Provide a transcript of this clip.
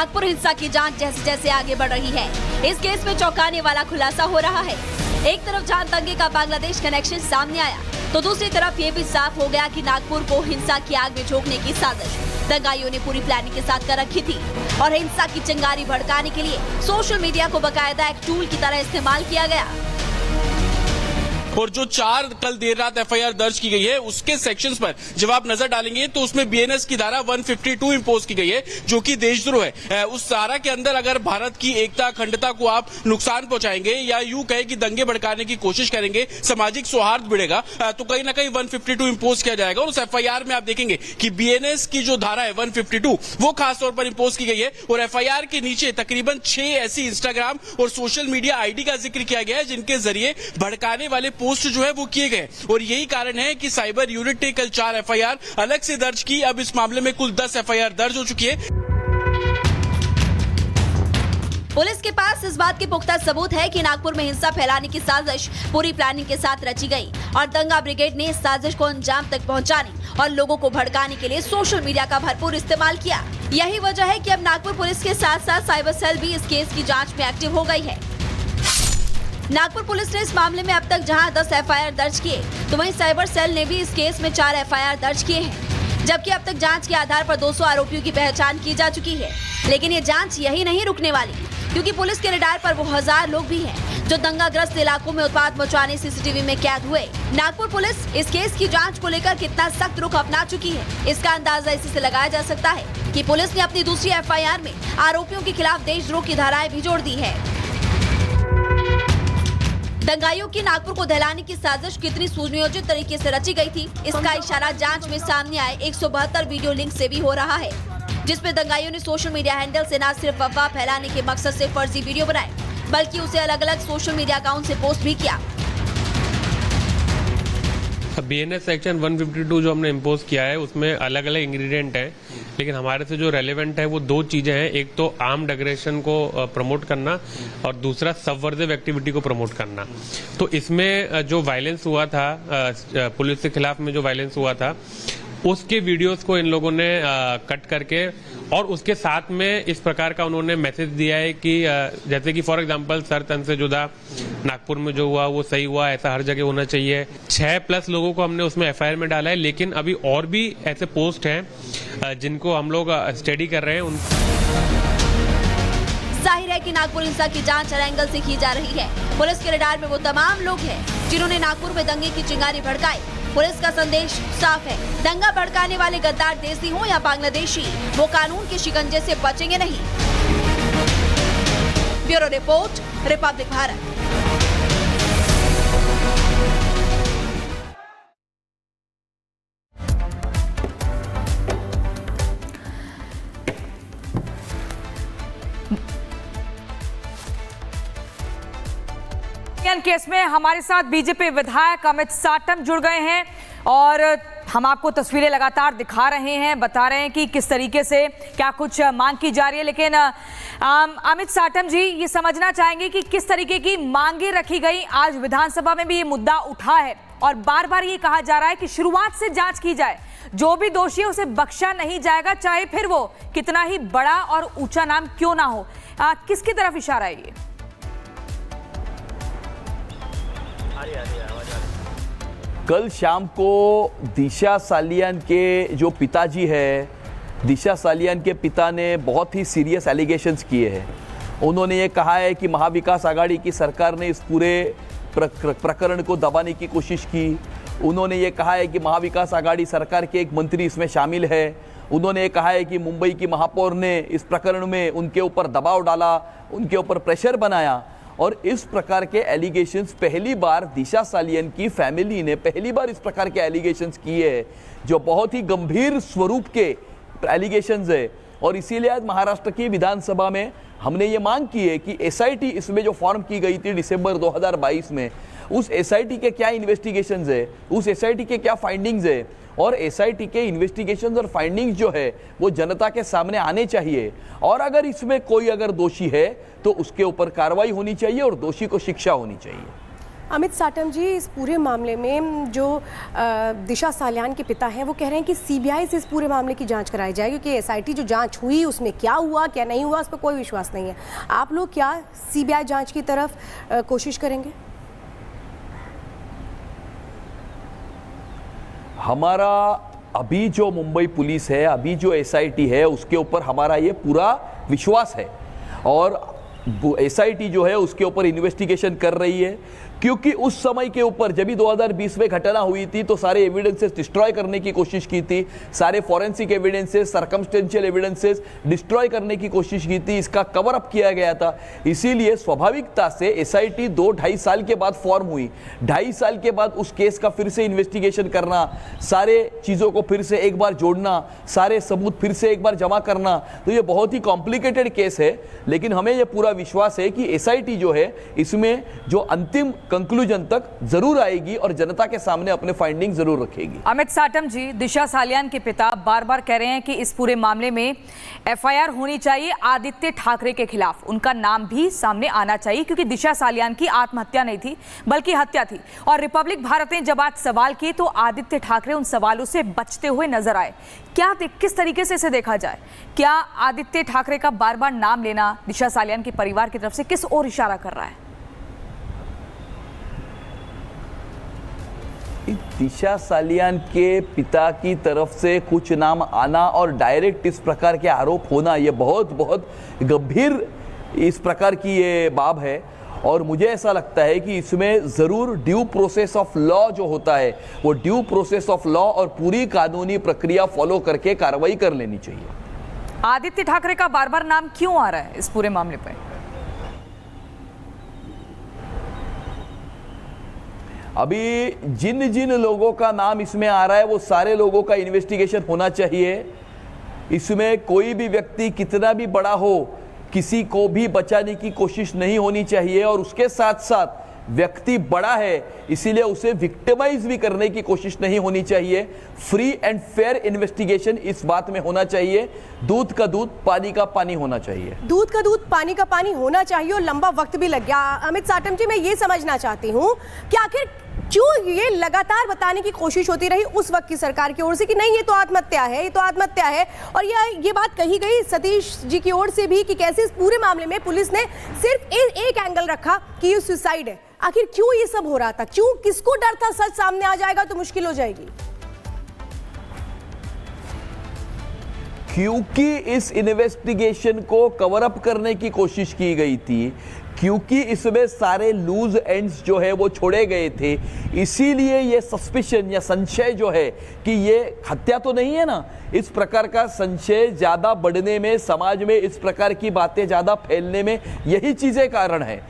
नागपुर हिंसा की जांच जैसे जैसे आगे बढ़ रही है, इस केस में चौंकाने वाला खुलासा हो रहा है। एक तरफ जहां दंगे का बांग्लादेश कनेक्शन सामने आया, तो दूसरी तरफ ये भी साफ हो गया कि नागपुर को हिंसा की आग में झोंकने की साजिश दंगाइयों ने पूरी प्लानिंग के साथ कर रखी थी और हिंसा की चिंगारी भड़काने के लिए सोशल मीडिया को बाकायदा एक टूल की तरह इस्तेमाल किया गया। और जो 4 कल देर रात एफआईआर दर्ज की गई है, उसके सेक्शंस पर जब आप नजर डालेंगे तो उसमें बीएनएस की धारा 152 इंपोज की गई है, जो कि देशद्रोह है। उस धारा के अंदर अगर भारत की एकता अखंडता को आप नुकसान पहुंचाएंगे या यूं कहे कि दंगे भड़काने की कोशिश करेंगे, सामाजिक सौहार्द बिगड़ेगा, तो कहीं ना कहीं 152 इंपोज किया जाएगा। और उस एफआईआर में आप देखेंगे कि बीएनएस की जो धारा है 152 वो खासतौर पर इंपोज की गई है। और एफआईआर के नीचे तकरीबन 6 ऐसी इंस्टाग्राम और सोशल मीडिया आईडी का जिक्र किया गया है जिनके जरिए भड़काने वाले पोस्ट जो है वो किए गए। और यही कारण है कि साइबर यूनिट ने कल 4 एफआईआर अलग से दर्ज की। अब इस मामले में कुल 10 एफआईआर दर्ज हो चुकी है। पुलिस के पास इस बात के पुख्ता सबूत है कि नागपुर में हिंसा फैलाने की साजिश पूरी प्लानिंग के साथ रची गई और दंगा ब्रिगेड ने इस साजिश को अंजाम तक पहुंचाने और लोगों को भड़काने के लिए सोशल मीडिया का भरपूर इस्तेमाल किया। यही वजह है कि अब नागपुर पुलिस के साथ साथ साइबर सेल भी इस केस की जांच में एक्टिव हो गई है। नागपुर पुलिस ने इस मामले में अब तक जहां 10 एफआईआर दर्ज किए, तो वहीं साइबर सेल ने भी इस केस में 4 एफआईआर दर्ज किए हैं, जबकि अब तक जांच के आधार पर 200 आरोपियों की पहचान की जा चुकी है। लेकिन ये जांच यही नहीं रुकने वाली, क्योंकि पुलिस के रडार पर वो 1000 लोग भी हैं जो दंगाग्रस्त इलाकों में उत्पात मचाने सीसीटीवी में कैद हुए। नागपुर पुलिस इस केस की जांच को लेकर कितना सख्त रुख अपना चुकी है, इसका अंदाजा इसी से लगाया जा सकता है कि पुलिस ने अपनी दूसरी एफआईआर में आरोपियों के खिलाफ देशद्रोह की धाराएं भी जोड़ दी है। दंगाइयों की नागपुर को दहलाने की साजिश कितनी सुनियोजित तरीके से रची गई थी, इसका इशारा जांच में सामने आए 172 वीडियो लिंक से भी हो रहा है, जिसमें दंगाइयों ने सोशल मीडिया हैंडल से न सिर्फ अफवाह फैलाने के मकसद से फर्जी वीडियो बनाए, बल्कि उसे अलग अलग सोशल मीडिया अकाउंट से पोस्ट भी किया। बीएनएस सेक्शन 152 जो हमने इम्पोज किया है उसमें अलग अलग इंग्रेडिएंट हैं, लेकिन हमारे से जो रेलेवेंट है वो 2 चीजें हैं। एक तो आर्म्ड एग्रेशन को प्रमोट करना और दूसरा सबवर्सिव एक्टिविटी को प्रमोट करना। तो इसमें जो वायलेंस हुआ था, पुलिस के खिलाफ में जो वायलेंस हुआ था, उसके वीडियोस को इन लोगों ने कट करके और उसके साथ में इस प्रकार का उन्होंने मैसेज दिया है कि जैसे कि फॉर एग्जांपल सर तन से जुदा, नागपुर में जो हुआ वो सही हुआ, ऐसा हर जगह होना चाहिए। 6+ लोगों को हमने उसमें एफआईआर में डाला है, लेकिन अभी और भी ऐसे पोस्ट हैं जिनको हम लोग स्टडी कर रहे हैं। जाहिर है कि नागपुर हिंसा की जांच हर एंगल से की जा रही है। पुलिस के रडार में वो तमाम लोग हैं जिन्होंने नागपुर में दंगे की चिंगारी भड़काई। पुलिस का संदेश साफ है, दंगा भड़काने वाले गद्दार देसी हो या बांग्लादेशी, वो कानून के शिकंजे से बचेंगे नहीं। Bureau report, Republic Bharat. Case में हमारे साथ बीजेपी विधायक अमित साटम जुड़ गए हैं और हम आपको तस्वीरें लगातार दिखा रहे हैं, बता रहे हैं कि किस तरीके से क्या कुछ मांग की जा रही है। लेकिन अमित साटम जी, ये समझना चाहेंगे कि किस तरीके की मांगे रखी गई। आज विधानसभा में भी ये मुद्दा उठा है और बार बार ये कहा जा रहा है कि शुरुआत से जांच की जाए, जो भी दोषी है उसे बख्शा नहीं जाएगा, चाहे फिर वो कितना ही बड़ा और ऊंचा नाम क्यों ना हो। किसकी तरफ इशारा है ये? कल शाम को दिशा सालियान के जो पिताजी है, दिशा सालियान के पिता ने बहुत ही सीरियस एलिगेशंस किए हैं। उन्होंने ये कहा है कि महाविकास आघाड़ी की सरकार ने इस पूरे प्रकरण को दबाने की कोशिश की। उन्होंने ये कहा है कि महाविकास आघाड़ी सरकार के एक मंत्री इसमें शामिल है। उन्होंने ये कहा है कि मुंबई की महापौर ने इस प्रकरण में उनके ऊपर दबाव डाला, उनके ऊपर प्रेशर बनाया। और इस प्रकार के एलिगेशंस पहली बार दिशा सालियन की फैमिली ने पहली बार इस प्रकार के एलिगेशंस किए, जो बहुत ही गंभीर स्वरूप के एलिगेशंस है। और इसीलिए आज महाराष्ट्र की विधानसभा में हमने ये मांग की है कि एसआईटी इसमें जो फॉर्म की गई थी दिसंबर 2022 में, उस एसआईटी के क्या इन्वेस्टिगेशंस है, उस एसआईटी के क्या फाइंडिंग्स है, और एसआईटी के इन्वेस्टिगेशंस और फाइंडिंग्स जो है वो जनता के सामने आने चाहिए। और अगर इसमें कोई अगर दोषी है तो उसके ऊपर कार्रवाई होनी चाहिए और दोषी को शिक्षा होनी चाहिए। अमित साटम जी, इस पूरे मामले में जो दिशा सालियान के पिता हैं वो कह रहे हैं कि सीबीआई से इस पूरे मामले की जांच कराई जाए, क्योंकि एसआईटी जो जांच हुई उसमें क्या हुआ क्या नहीं हुआ उस पर कोई विश्वास नहीं है। आप लोग क्या सीबीआई जांच की तरफ कोशिश करेंगे? हमारा अभी जो मुंबई पुलिस है, अभी जो एसआईटी है, उसके ऊपर हमारा ये पूरा विश्वास है और एसआईटी जो है उसके ऊपर इन्वेस्टिगेशन कर रही है, क्योंकि उस समय के ऊपर जब भी 2020 में घटना हुई थी तो सारे एविडेंसेस डिस्ट्रॉय करने की कोशिश की थी, सारे forensic evidences, circumstantial evidences destroy करने की कोशिश की थी, इसका कवर अप किया गया था। इसीलिए स्वाभाविकता से एसआईटी 2-2.5 साल के बाद फॉर्म हुई। 2.5 साल के बाद उस केस का फिर से इन्वेस्टिगेशन करना, सारे चीज़ों को फिर से एक बार जोड़ना, सारे सबूत फिर से एक बार जमा करना, तो ये बहुत ही कॉम्प्लिकेटेड केस है। लेकिन हमें यह पूरा विश्वास है कि एसआईटी जो है इसमें जो अंतिम कंक्लूजन तक जरूर आएगी और जनता के सामने अपने फाइंडिंग जरूर रखेगी। अमित साटम जी, दिशा सालियान के पिता बार बार कह रहे हैं कि इस पूरे मामले में एफआईआर होनी चाहिए आदित्य ठाकरे के खिलाफ, उनका नाम भी सामने आना चाहिए, क्योंकि दिशा सालियान की आत्महत्या नहीं थी बल्कि हत्या थी। और रिपब्लिक भारत ने जब आज सवाल किए तो आदित्य ठाकरे उन सवालों से बचते हुए नजर आए। किस तरीके से इसे देखा जाए? क्या आदित्य ठाकरे का बार बार नाम लेना दिशा सालियान के परिवार की तरफ से किस ओर इशारा कर रहा है? दिशा सालियान के पिता की तरफ से कुछ नाम आना और डायरेक्ट इस प्रकार के आरोप होना, ये बहुत बहुत गंभीर इस प्रकार की ये बात है। और मुझे ऐसा लगता है कि इसमें ज़रूर ड्यू प्रोसेस ऑफ लॉ जो होता है, वो ड्यू प्रोसेस ऑफ लॉ और पूरी कानूनी प्रक्रिया फॉलो करके कार्रवाई कर लेनी चाहिए। आदित्य ठाकरे का बार बार नाम क्यों आ रहा है इस पूरे मामले पर? अभी जिन जिन लोगों का नाम इसमें आ रहा है वो सारे लोगों का इन्वेस्टिगेशन होना चाहिए। इसमें कोई भी व्यक्ति कितना भी बड़ा हो, किसी को भी बचाने की कोशिश नहीं होनी चाहिए। और उसके साथ साथ व्यक्ति बड़ा है इसीलिए उसे विक्टिमाइज भी करने की कोशिश नहीं होनी चाहिए। फ्री एंड फेयर इन्वेस्टिगेशन इस बात में होना चाहिए। दूध का दूध, पानी का पानी होना चाहिए। दूध का दूध, पानी का पानी होना चाहिए और लंबा वक्त भी लग गया। अमित साटम जी, मैं ये समझना चाहती हूँ कि आखिर क्यों ये लगातार बताने की कोशिश होती रही उस वक्त की सरकार की ओर से कि नहीं ये तो आत्महत्या है, ये तो आत्महत्या है। और ये बात कही गई सतीश जी की ओर से भी कि कैसे इस पूरे मामले में पुलिस ने सिर्फ एक एंगल रखा कि ये सुसाइड है। आखिर क्यों ये सब हो रहा था? क्यों? किसको डर था सच सामने आ जाएगा तो मुश्किल हो जाएगी? क्योंकि इस इन्वेस्टिगेशन को कवर अप करने की कोशिश की गई थी, क्योंकि इसमें सारे लूज एंड्स जो है वो छोड़े गए थे, इसीलिए ये सस्पिशन या संशय जो है कि ये हत्या तो नहीं है ना, इस प्रकार का संशय ज्यादा बढ़ने में, समाज में इस प्रकार की बातें ज्यादा फैलने में यही चीजें कारण है।